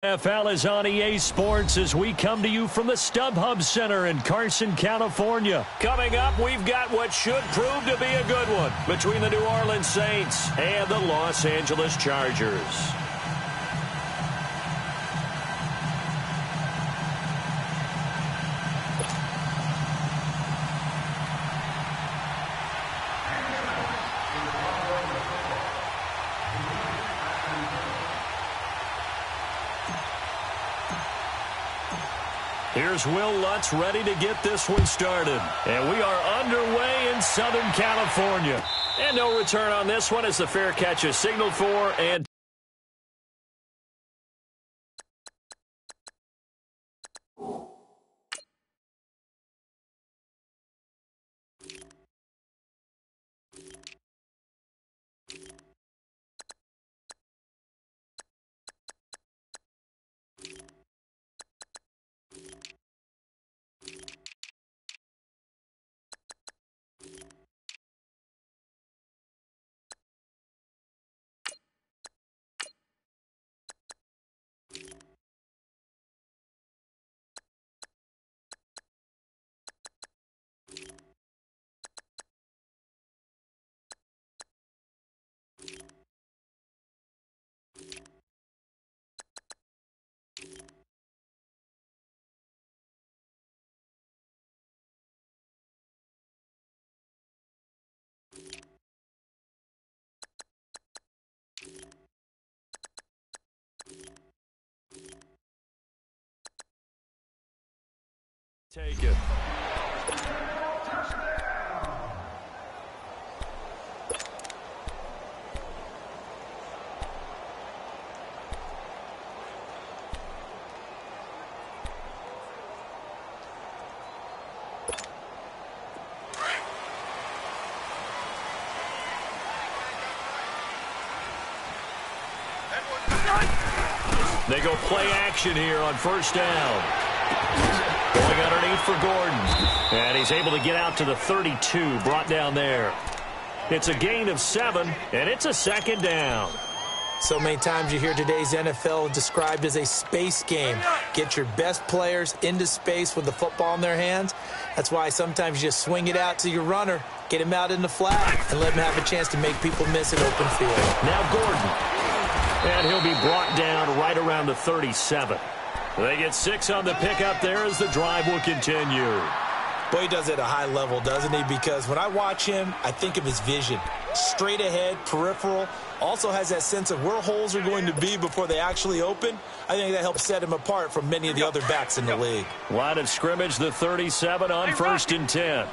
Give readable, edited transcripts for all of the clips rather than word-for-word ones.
NFL is on EA Sports as we come to you from the StubHub Center in Carson, California. Coming up, we've got what should prove to be a good one between the New Orleans Saints and the Los Angeles Chargers. Here's Will Lutz ready to get this one started. And we are underway in Southern California. And no return on this one as the fair catch is signaled for. And take it. They go play action here on first down. Going underneath for Gordon. And he's able to get out to the 32, brought down there. It's a gain of 7, and it's a second down. So many times you hear today's NFL described as a space game. Get your best players into space with the football in their hands. That's why sometimes you just swing it out to your runner, get him out in the flat, and let him have a chance to make people miss an open field. Now Gordon. And he'll be brought down right around the 37. They get 6 on the pickup there as the drive will continue. Boy, he does it at a high level, doesn't he? Because when I watch him, I think of his vision. Straight ahead, peripheral. Also has that sense of where holes are going to be before they actually open. I think that helps set him apart from many of the other backs in the league. Line of scrimmage, the 37 on 1st and 10.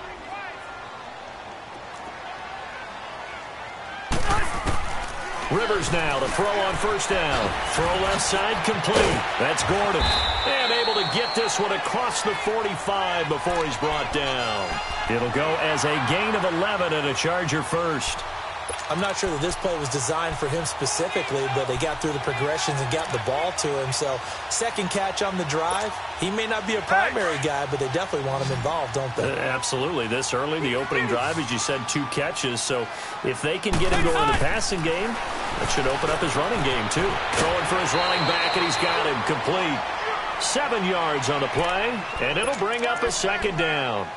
Rivers now to throw on first down. Throw left side complete. That's Gordon. And able to get this one across the 45 before he's brought down. It'll go as a gain of 11 and a Charger first. I'm not sure that this play was designed for him specifically, but they got through the progressions and got the ball to him. So second catch on the drive. He may not be a primary guy, but they definitely want him involved, don't they? Absolutely. This early, the opening drive, as you said, 2 catches. So if they can get him going in the passing game, that should open up his running game, too. Throwing for his running back, and he's got him complete. 7 yards on the play, and it'll bring up a second down.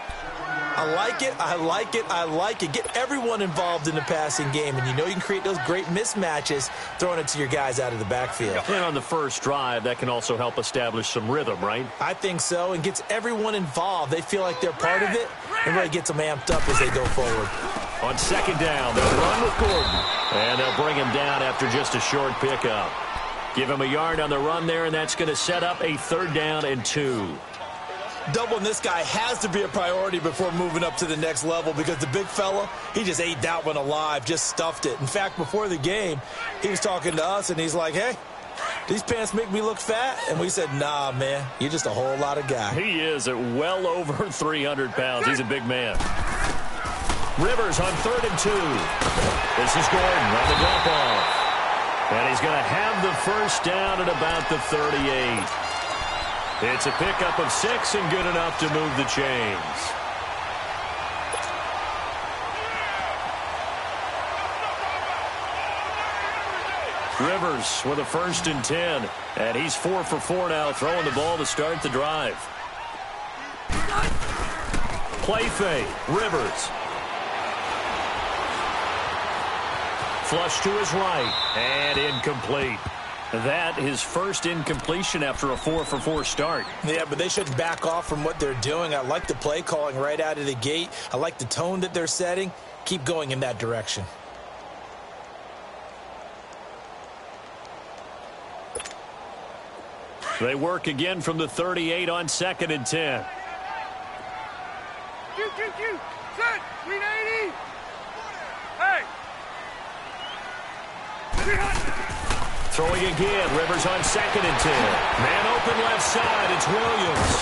I like it, I like it, I like it. Get everyone involved in the passing game, and you know you can create those great mismatches throwing it to your guys out of the backfield. And on the first drive, that can also help establish some rhythm, right? I think so, and gets everyone involved. They feel like they're part of it, and really gets them amped up as they go forward. On second down, they'll run with Gordon, and they'll bring him down after just a short pickup. Give him a yard on the run there, and that's going to set up a 3rd down and 2. Doubling this guy has to be a priority before moving up to the next level because the big fella, he just ate that one alive, just stuffed it. In fact, before the game, he was talking to us, and he's like, hey, these pants make me look fat? And we said, nah, man, you're just a whole lot of guy. He is at well over 300 pounds. He's a big man. Rivers on 3rd and 2. This is Gordon on the dump-off. And he's going to have the first down at about the 38. It's a pickup of 6 and good enough to move the chains. Rivers with a 1st and 10. And he's 4 for 4 now, throwing the ball to start the drive. Play fake. Rivers. Flush to his right. And incomplete. That his first incompletion after a 4 for 4 start. Yeah, but they shouldn't back off from what they're doing. I like the play calling right out of the gate. I like the tone that they're setting. Keep going in that direction. They work again from the 38 on 2nd and 10. Set. Green 80. Hey. Throwing again. Rivers on 2nd and 10. Man open left side. It's Williams.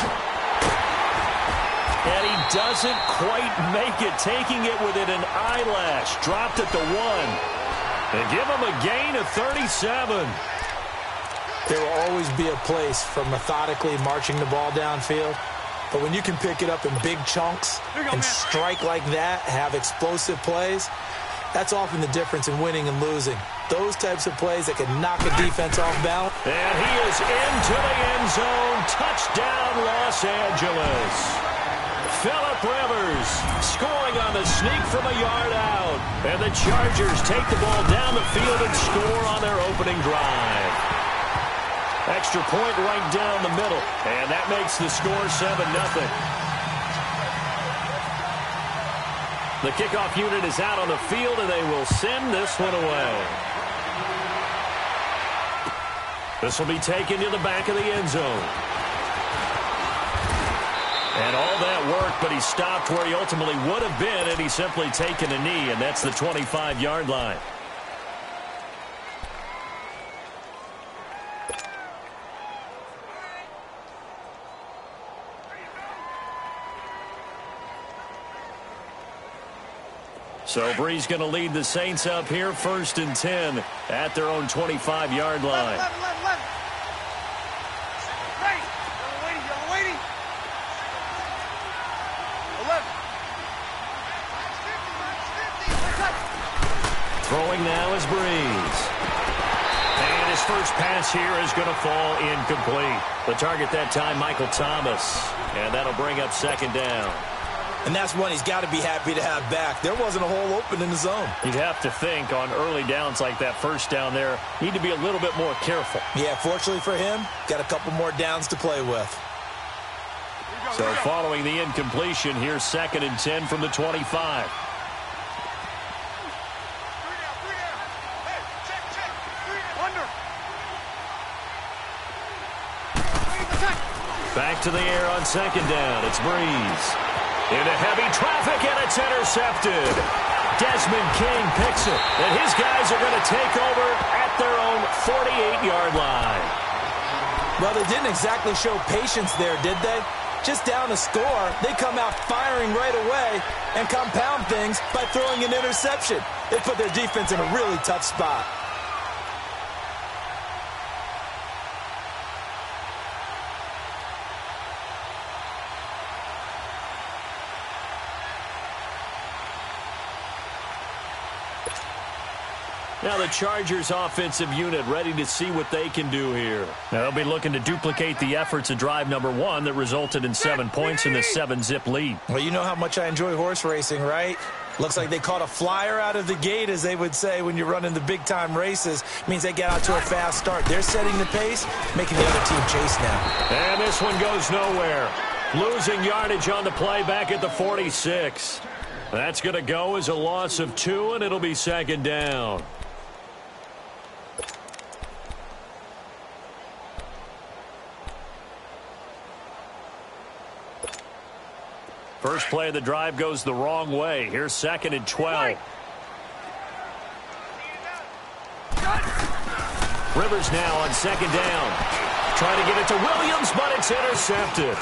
And he doesn't quite make it. Taking it within an eyelash. Dropped at the 1. And give him a gain of 37. There will always be a place for methodically marching the ball downfield. But when you can pick it up in big chunks and strike like that, have explosive plays, that's often the difference in winning and losing. Those types of plays that can knock a defense off balance. And he is into the end zone. Touchdown, Los Angeles. Phillip Rivers scoring on the sneak from a yard out. And the Chargers take the ball down the field and score on their opening drive. Extra point right down the middle. And that makes the score 7-0. The kickoff unit is out on the field, and they will send this one away. This will be taken to the back of the end zone. And all that work, but he stopped where he ultimately would have been, and he's simply taken a knee, and that's the 25-yard line. So Bree's going to lead the Saints up here, 1st and 10 at their own 25-yard line. 11. Hey, you're waiting. 11. Throwing now is Breeze. And his first pass here is going to fall incomplete. The target that time, Michael Thomas. And that'll bring up 2nd down. And that's one he's got to be happy to have back. There wasn't a hole open in the zone. You'd have to think on early downs like that, 1st down there, need to be a little bit more careful. Yeah, fortunately for him, got a couple more downs to play with. So following the incompletion, here's 2nd and 10 from the 25. Back to the air on 2nd down. It's Breeze. Into heavy traffic, and it's intercepted. Desmond King picks it, and his guys are going to take over at their own 48-yard line. Well, they didn't exactly show patience there, did they? Just down a score, they come out firing right away and compound things by throwing an interception. They put their defense in a really tough spot. Now the Chargers offensive unit ready to see what they can do here. Now they'll be looking to duplicate the efforts of drive number 1 that resulted in 7 points in the 7-zip lead. Well, you know how much I enjoy horse racing, right? Looks like they caught a flyer out of the gate, as they would say when you're running the big-time races. Means they get out to a fast start. They're setting the pace, making the other team chase now. And this one goes nowhere. Losing yardage on the play back at the 46. That's going to go as a loss of 2, and it'll be 2nd down. First play of the drive goes the wrong way. Here's 2nd and 12. Rivers now on 2nd down. Trying to get it to Williams, but it's intercepted.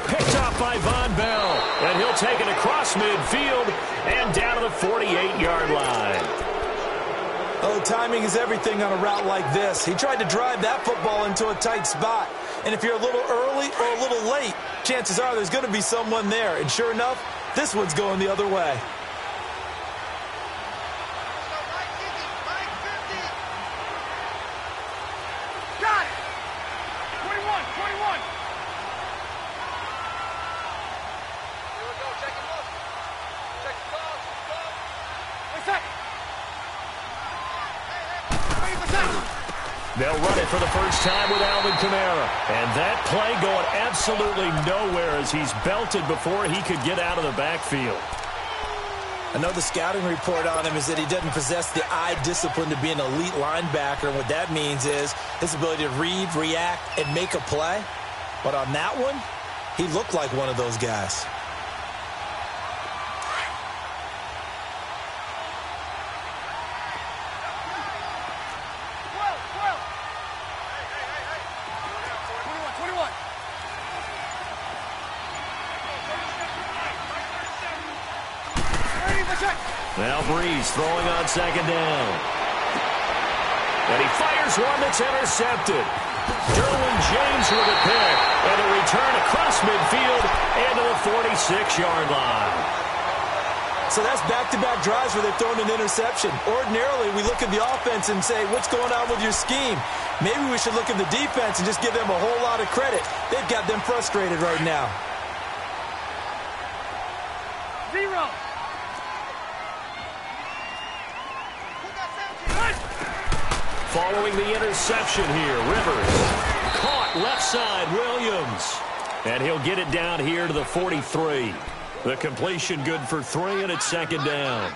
Picked off by Von Bell. And he'll take it across midfield and down to the 48-yard line. Oh, timing is everything on a route like this. He tried to drive that football into a tight spot. And if you're a little early or a little late, chances are there's going to be someone there. And sure enough, this one's going the other way. 21. Here we go. Take a look. Take a look. Go. What's that? Hey, what's that? They'll run it for the first time with Alvin Kamara. And that play going absolutely nowhere as he's belted before he could get out of the backfield. I know the scouting report on him is that he doesn't possess the eye discipline to be an elite linebacker. And what that means is his ability to read, react, and make a play. But on that one, he looked like one of those guys. Now Breeze throwing on second down. And he fires one that's intercepted. Derwin James with a pick. And a return across midfield and to the 46-yard line. So that's back-to-back drives where they've thrown an interception. Ordinarily, we look at the offense and say, what's going on with your scheme? Maybe we should look at the defense and just give them a whole lot of credit. They've got them frustrated right now. 0. Following the interception here, Rivers caught left side, Williams. And he'll get it down here to the 43. The completion good for 3, and it's second down.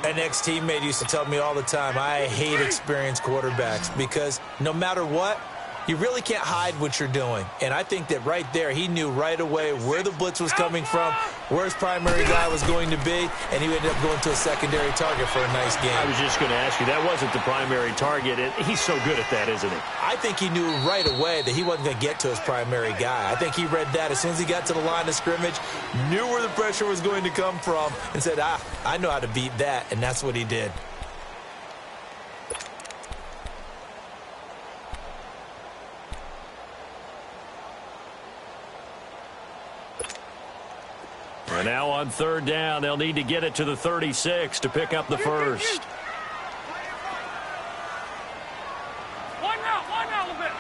An ex-teammate used to tell me all the time, I hate experienced quarterbacks because no matter what, you really can't hide what you're doing. And I think that right there, he knew right away where the blitz was coming from, where his primary guy was going to be, and he ended up going to a secondary target for a nice game. I was just going to ask you, that wasn't the primary target. He's so good at that, isn't he? I think he knew right away that he wasn't going to get to his primary guy. I think he read that as soon as he got to the line of scrimmage, knew where the pressure was going to come from, and said, I know how to beat that, and that's what he did. And now on third down, they'll need to get it to the 36 to pick up the first. One out a little bit.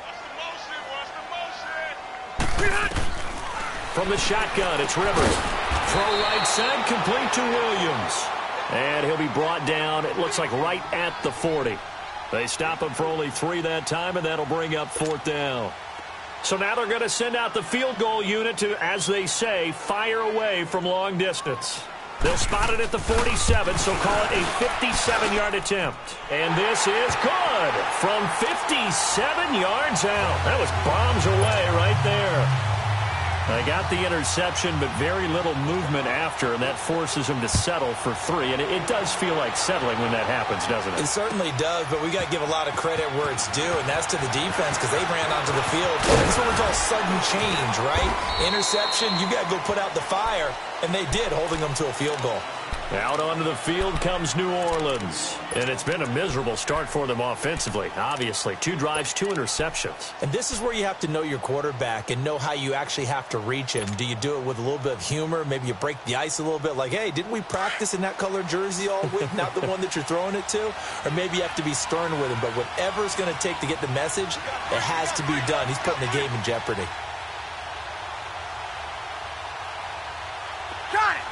What's the motion? From the shotgun, it's Rivers. Throw right side, complete to Williams. And he'll be brought down, it looks like right at the 40. They stop him for only 3 that time, and that'll bring up fourth down. So now they're going to send out the field goal unit to, as they say, fire away from long distance. They'll spot it at the 47, so call it a 57-yard attempt. And this is good from 57 yards out. That was bombs away right there. They got the interception, but very little movement after, and that forces him to settle for 3. And it does feel like settling when that happens, doesn't it? It certainly does, but we got to give a lot of credit where it's due, and that's to the defense because they ran onto the field. This is what we call sudden change, right? Interception, you got to go put out the fire, and they did, holding them to a field goal. Out onto the field comes New Orleans. And it's been a miserable start for them offensively. Obviously, 2 drives, 2 interceptions. And this is where you have to know your quarterback and know how you actually have to reach him. Do you do it with a little bit of humor? Maybe you break the ice a little bit like, hey, didn't we practice in that color jersey all week? Not the one that you're throwing it to? Or maybe you have to be stern with him. But whatever it's going to take to get the message, it has to be done. He's putting the game in jeopardy. Got it.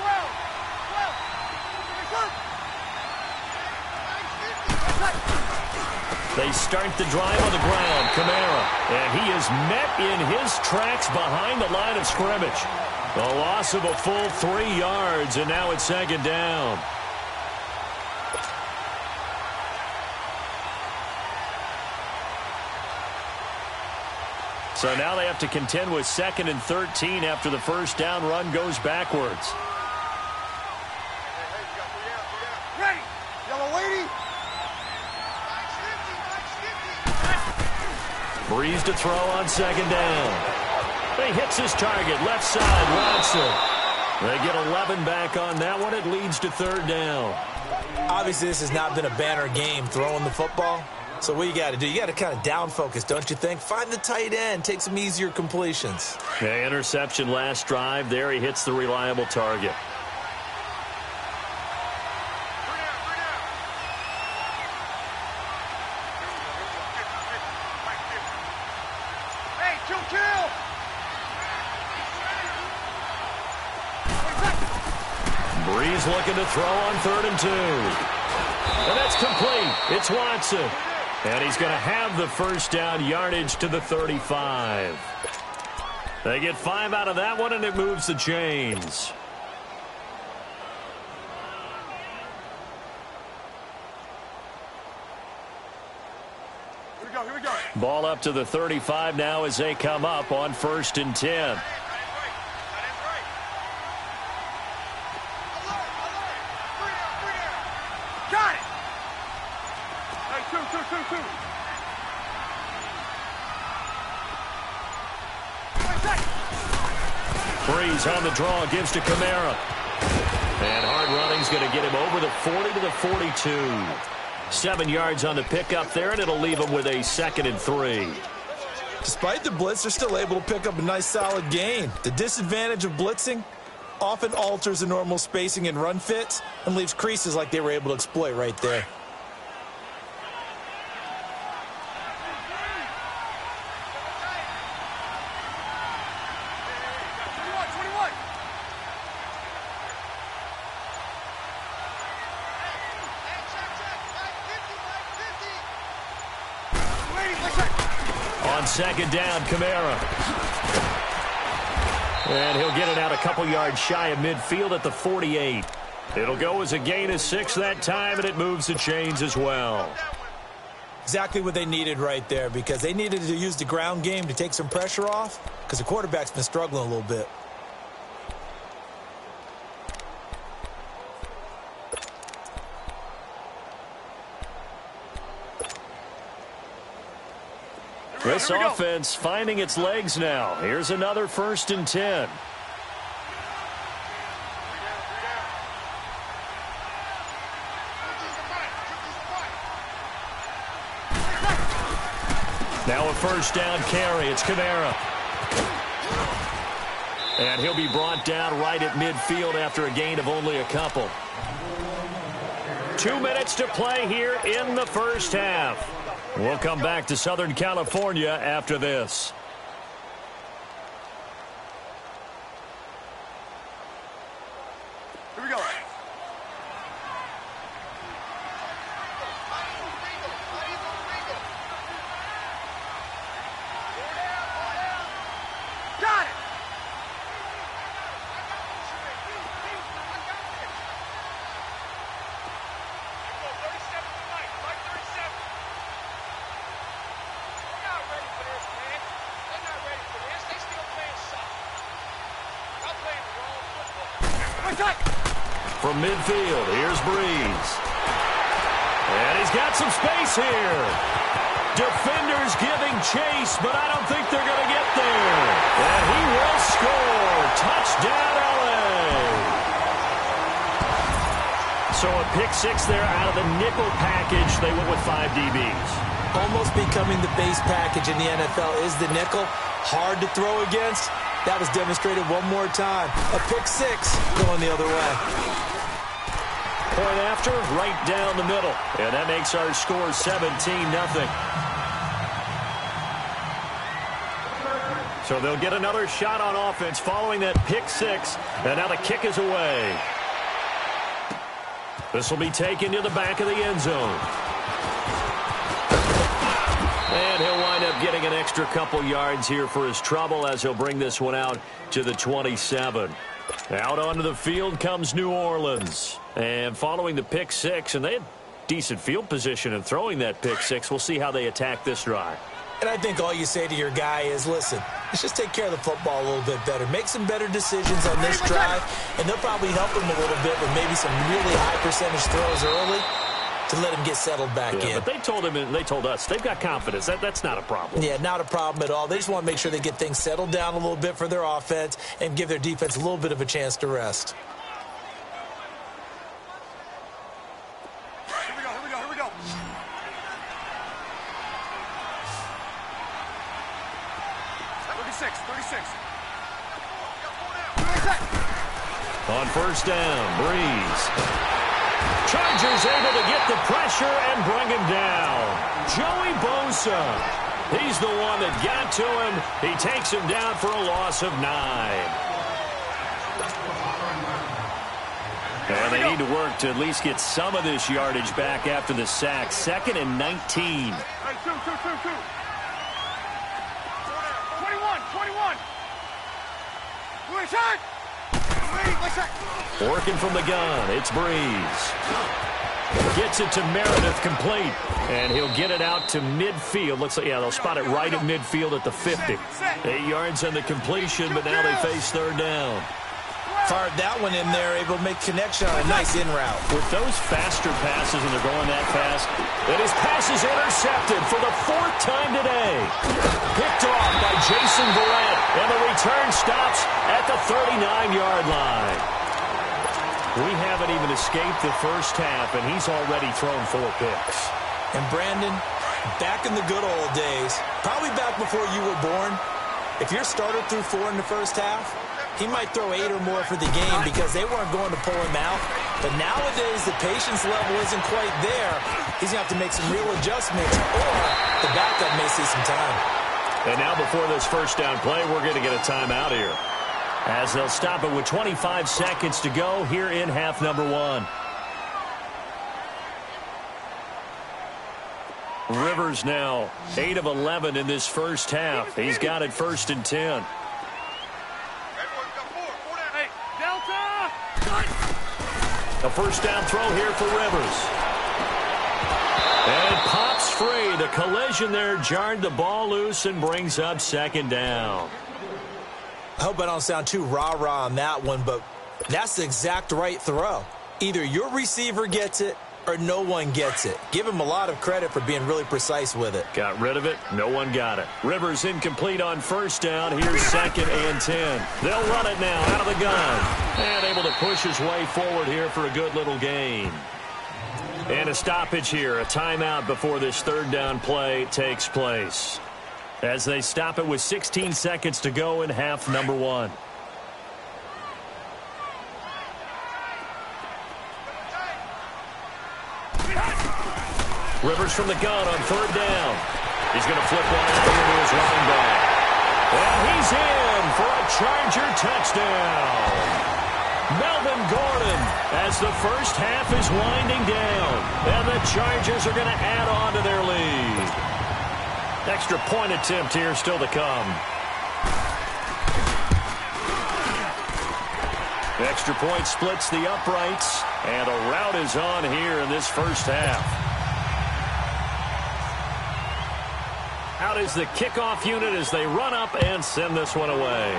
12. They start the drive on the ground. Kamara. And he is met in his tracks behind the line of scrimmage. A loss of a full 3 yards, and now it's second down. So now they have to contend with 2nd and 13 after the first down run goes backwards. Ready. Yellow lady. Breeze to throw on second down. He hits his target, left side, Watson. They get 11 back on that one. It leads to third down. Obviously, this has not been a banner game throwing the football. So what you got to do, you got to kind of down focus, don't you think? Find the tight end, take some easier completions. Yeah, interception last drive. There he hits the reliable target. Breeze looking to throw on 3rd and 2. And that's complete. It's Watson. And he's going to have the first down, yardage to the 35. They get 5 out of that one, and it moves the chains. Here we go. Ball up to the 35 now as they come up on 1st and 10. Got it! Hey, two. Breeze on the draw, gives to Kamara. And hard running's going to get him over the 40 to the 42. 7 yards on the pickup there, and it'll leave him with a 2nd and 3. Despite the blitz, they're still able to pick up a nice, solid gain. The disadvantage of blitzing often alters the normal spacing and run fits and leaves creases like they were able to exploit right there. On 2nd down, Kamara. And he'll get it out a couple yards shy of midfield at the 48. It'll go as a gain of 6 that time, and it moves the chains as well. Exactly what they needed right there, because they needed to use the ground game to take some pressure off, because the quarterback's been struggling a little bit. This offense finding its legs now. Here's another 1st and 10. Now a 1st down carry. It's Kamara. And he'll be brought down right at midfield after a gain of only a couple. 2 minutes to play here in the first half. We'll come back to Southern California after this. Here we go. Got it! From midfield, here's Breeze. And he's got some space here. Defenders giving chase, but I don't think they're going to get there. And he will score. Touchdown, LA. So a pick 6 there out of the nickel package. They went with 5 DBs. Almost becoming the base package in the NFL is the nickel. Hard to throw against. That was demonstrated one more time. A pick 6 going the other way. Point after, right down the middle. And that makes our score 17-0. So they'll get another shot on offense following that pick 6. And now the kick is away. This will be taken to the back of the end zone. And he'll wind up getting an extra couple yards here for his trouble as he'll bring this one out to the 27. Out onto the field comes New Orleans. And following the pick 6, and they had decent field position in throwing that pick 6. We'll see how they attack this drive. And I think all you say to your guy is, listen, let's just take care of the football a little bit better. Make some better decisions on this drive, and they'll probably help him a little bit with maybe some really high percentage throws early to let him get settled back in. But they told him, and they told us, they've got confidence. That's not a problem. Yeah, not a problem at all. They just want to make sure they get things settled down a little bit for their offense and give their defense a little bit of a chance to rest. Here we go. 36. On 1st down, Breeze. Chargers able to get the pressure and bring him down. Joey Bosa. He's the one that got to him. He takes him down for a loss of 9. And they need to work to at least get some of this yardage back after the sack. 2nd and 19. 21. Working from the gun, it's Breeze. Gets it to Meredith, complete. And he'll get it out to midfield. Looks like, yeah, they'll spot it right at midfield at the 50. 8 yards on the completion, but now they face 3rd down. Fired that one in there, able to make connection on a nice in route. With those faster passes, and they're going that fast, and his pass is intercepted for the 4th time today. Picked off by Jason Verrett, and the return stops at the 39-yard line. We haven't even escaped the first half, and he's already thrown 4 picks. And Brandon, back in the good old days, probably back before you were born, if your starter threw 4 in the first half, he might throw 8 or more for the game because they weren't going to pull him out. But nowadays, the patience level isn't quite there. He's going to have to make some real adjustments, or the backup may see some time. And now before this first down play, we're going to get a timeout here, as they'll stop it with 25 seconds to go here in half number 1. Rivers now 8 of 11 in this first half. He's got it 1st and 10. A first down throw here for Rivers. And it pops free. The collision there jarred the ball loose and brings up 2nd down. I hope I don't sound too rah-rah on that one, but that's the exact right throw. Either your receiver gets it or no one gets it. Give him a lot of credit for being really precise with it. Got rid of it. No one got it. Rivers incomplete on first down. Here's 2nd and 10. They'll run it now out of the gun. And able to push his way forward here for a good little gain. And a stoppage here. A timeout before this 3rd down play takes place, as they stop it with 16 seconds to go in half number 1. Rivers from the gun on 3rd down. He's going to flip one out here to his running back. And he's in for a Charger touchdown. Melvin Gordon, as the first half is winding down. And the Chargers are going to add on to their lead. Extra point attempt here still to come. Extra point splits the uprights. And a rout is on here in this first half. Out is the kickoff unit as they run up and send this one away.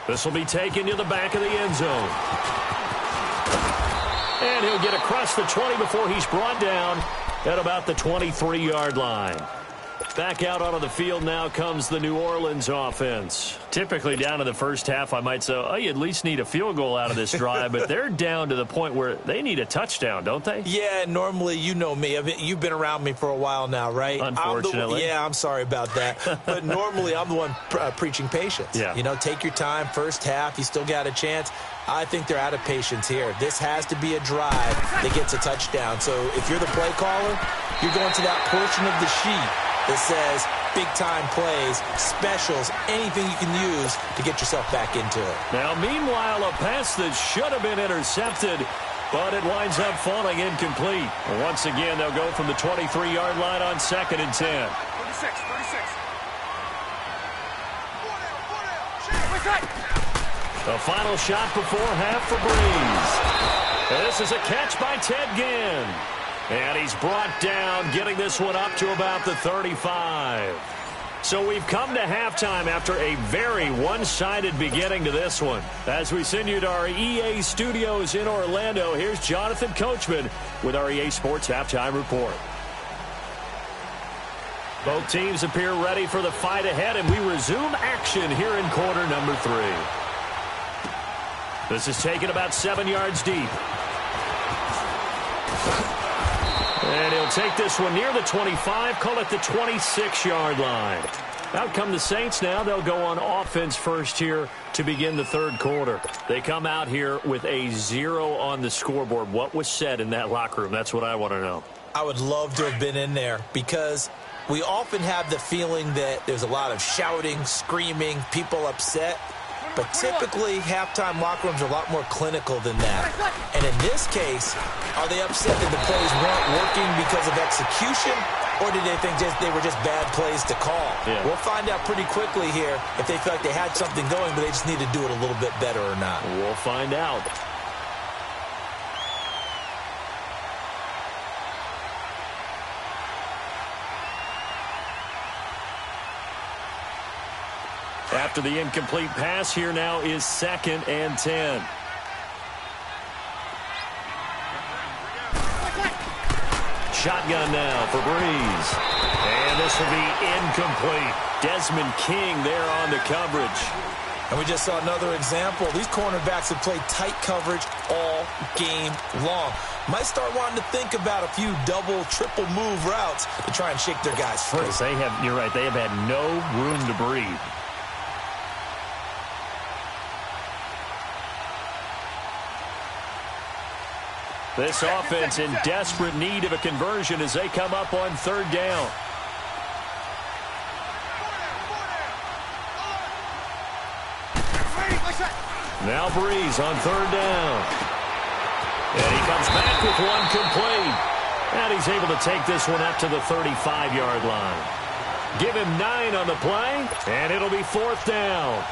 This will be taken to the back of the end zone. And he'll get across the 20 before he's brought down at about the 23-yard line. Back out onto the field now comes the New Orleans offense. Typically down to the first half, I might say, oh, you at least need a field goal out of this drive, but they're down to the point where they need a touchdown, don't they? Yeah, normally, you know me. You've been around me for a while now, right? Unfortunately. I'm sorry about that. But normally, I'm the one preaching patience. Yeah. You know, take your time. First half, you still got a chance. I think they're out of patience here. This has to be a drive that gets a touchdown. So if you're the play caller, you're going to that portion of the sheet that says big-time plays, specials, anything you can use to get yourself back into it. Now, meanwhile, a pass that should have been intercepted, but it winds up falling incomplete. Once again, they'll go from the 23-yard line on 2nd and 10. 36. The final shot before half for Breeze. And this is a catch by Ted Ginn. And he's brought down, getting this one up to about the 35. So we've come to halftime after a very one-sided beginning to this one. As we send you to our EA studios in Orlando, here's Jonathan Coachman with our EA Sports Halftime Report. Both teams appear ready for the fight ahead, and we resume action here in quarter number 3. This is taken about 7 yards deep. And he'll take this one near the 25, call it the 26-yard line. Out come the Saints now. They'll go on offense first here to begin the 3rd quarter. They come out here with a 0 on the scoreboard. What was said in that locker room? That's what I want to know. I would love to have been in there because we often have the feeling that there's a lot of shouting, screaming, people upset. But typically, halftime locker rooms are a lot more clinical than that. And in this case, are they upset that the plays weren't working because of execution, or did they think they were just bad plays to call? Yeah. We'll find out pretty quickly here if they feel like they had something going, but they just need to do it a little bit better or not. We'll find out. After the incomplete pass, here now is 2nd and 10. Shotgun now for Breeze. And this will be incomplete. Desmond King there on the coverage. And we just saw another example. These cornerbacks have played tight coverage all game long. Might start wanting to think about a few double, triple move routes to try and shake their guys free. You're right, they have had no room to breathe. This offense in desperate need of a conversion as they come up on 3rd down. Now Breeze on 3rd down. And he comes back with one complete. And he's able to take this one up to the 35-yard line. Give him 9 on the play, and it'll be 4th down.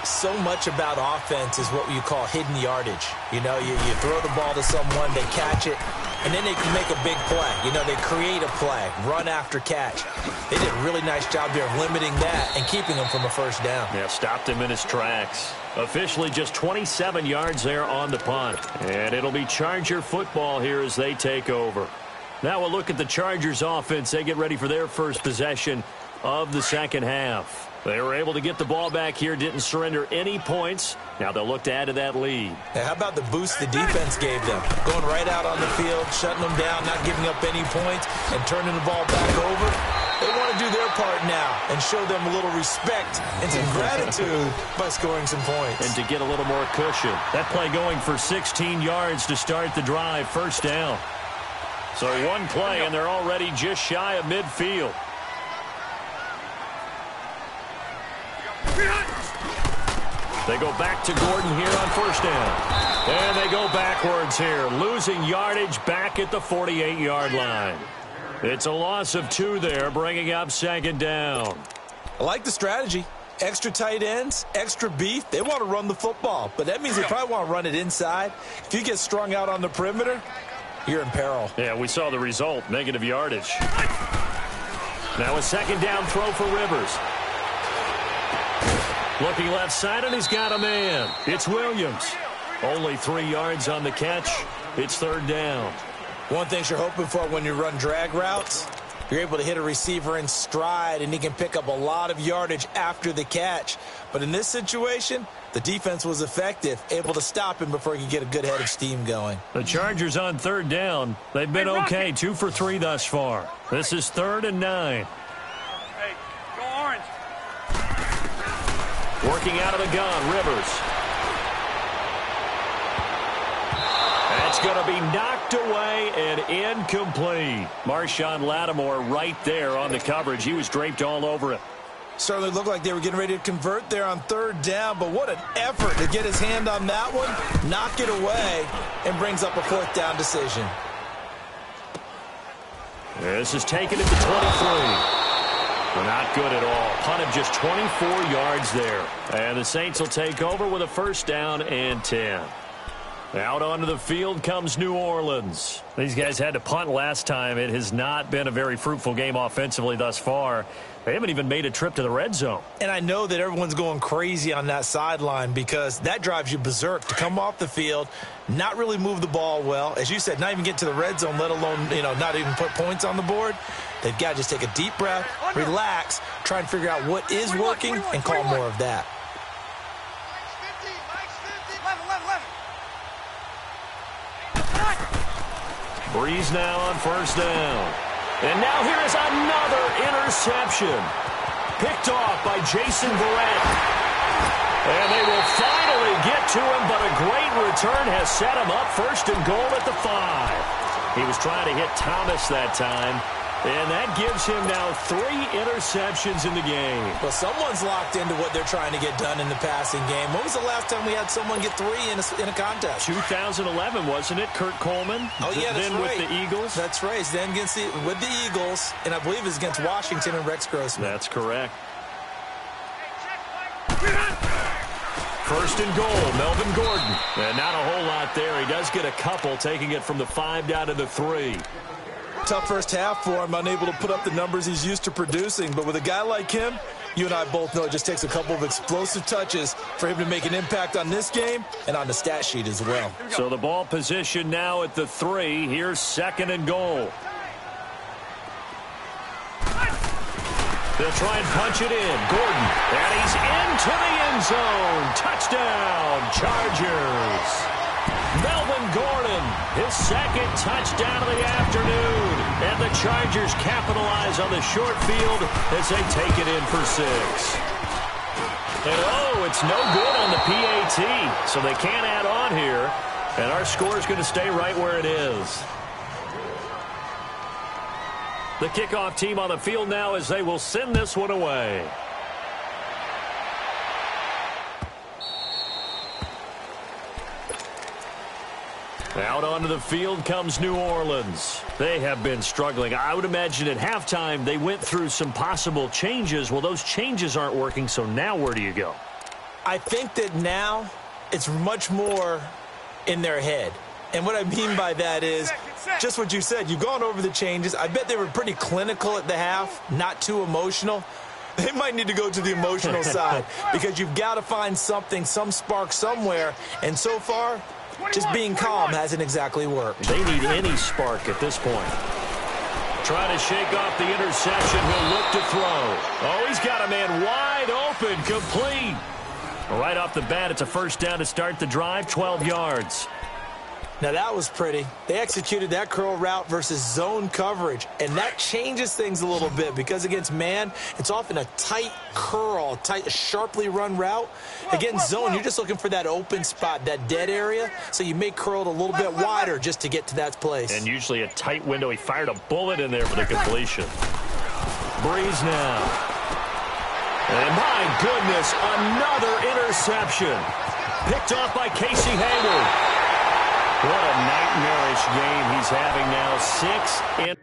So much about offense is what you call hidden yardage. You know, you throw the ball to someone, they catch it, and then they can make a big play. You know, they create a play, run after catch. They did a really nice job there of limiting that and keeping him from a 1st down. Yeah, stopped him in his tracks. Officially just 27 yards there on the punt. And it'll be Charger football here as they take over. Now we'll look at the Chargers offense. They get ready for their first possession of the 2nd half. They were able to get the ball back here, didn't surrender any points. Now they'll look to add to that lead. Now, how about the boost the defense gave them? Going right out on the field, shutting them down, not giving up any points, and turning the ball back over. They want to do their part now and show them a little respect and some gratitude by scoring some points. And to get a little more cushion. That play going for 16 yards to start the drive, 1st down. So one play, and they're already just shy of midfield. They go back to Gordon here on 1st down. And they go backwards here, losing yardage back at the 48-yard line. It's a loss of 2 there, bringing up 2nd down. I like the strategy. Extra tight ends, extra beef. They want to run the football, but that means they probably want to run it inside. If you get strung out on the perimeter, you're in peril. Yeah, we saw the result, negative yardage. Now a 2nd down throw for Rivers. Looking left side, and he's got a man. It's Williams. Only 3 yards on the catch. It's 3rd down. One thing you're hoping for when you run drag routes, you're able to hit a receiver in stride, and he can pick up a lot of yardage after the catch. But in this situation, the defense was effective, able to stop him before he could get a good head of steam going. The Chargers on 3rd down. They've been okay, 2 for 3 thus far. This is 3rd and 9. Hey, go orange. Working out of the gun, Rivers. That's going to be knocked away and incomplete. Marshawn Lattimore right there on the coverage. He was draped all over it. Certainly looked like they were getting ready to convert there on 3rd down, but what an effort to get his hand on that one, knock it away, and brings up a 4th down decision. This is taken at the 23. Not good at all. Punt of just 24 yards there. And the Saints will take over with a 1st down and 10. Out onto the field comes New Orleans. These guys had to punt last time. It has not been a very fruitful game offensively thus far. They haven't even made a trip to the red zone. And I know that everyone's going crazy on that sideline because that drives you berserk to come off the field, not really move the ball well. As you said, not even get to the red zone, let alone, not even put points on the board. They've got to just take a deep breath, relax, try and figure out what is working, and call more of that. Breeze now on 1st down. And now here is another interception. Picked off by Jason Verrett. And they will finally get to him, but a great return has set him up 1st and goal at the 5. He was trying to hit Thomas that time. And that gives him now 3 interceptions in the game. Well, someone's locked into what they're trying to get done in the passing game. When was the last time we had someone get 3 in a contest? 2011, wasn't it? Kurt Coleman? Oh, yeah, that's then right. with the Eagles? That's right. Then with the Eagles, and I believe it's against Washington and Rex Grossman. That's correct. First and goal, Melvin Gordon. And not a whole lot there. He does get a couple, taking it from the 5 down to the 3. Tough first half for him, unable to put up the numbers he's used to producing. But with a guy like him, you and I both know it just takes a couple of explosive touches for him to make an impact on this game and on the stat sheet as well. So the ball position now at the 3. Here's second and goal. They'll try and punch it in. Gordon, and he's into the end zone. Touchdown, Chargers. Melvin Gordon, his second touchdown of the afternoon. And the Chargers capitalize on the short field as they take it in for 6. And it's no good on the PAT, so they can't add on here. And our score is going to stay right where it is. The kickoff team on the field now as they will send this one away. Out onto the field comes New Orleans. They have been struggling. I would imagine at halftime they went through some possible changes. Well, those changes aren't working, so now where do you go? I think that now it's much more in their head. And what I mean by that is just what you said. You've gone over the changes. I bet they were pretty clinical at the half, not too emotional. They might need to go to the emotional side because you've got to find something, some spark somewhere. And so far, just being calm hasn't exactly worked. They need any spark at this point. Trying to shake off the interception. He'll look to throw. Oh, he's got a man wide open, complete. Right off the bat, it's a first down to start the drive, 12 yards. Now, that was pretty. They executed that curl route versus zone coverage, and that changes things a little bit because against man, it's often a tight curl, tight, sharply run route. Against zone, you're just looking for that open spot, that dead area, so you make curl a little bit wider just to get to that place. And usually a tight window. He fired a bullet in there for the completion. Breeze now. And my goodness, another interception. Picked off by Casey Hayward. What a nightmarish game he's having now. 6 in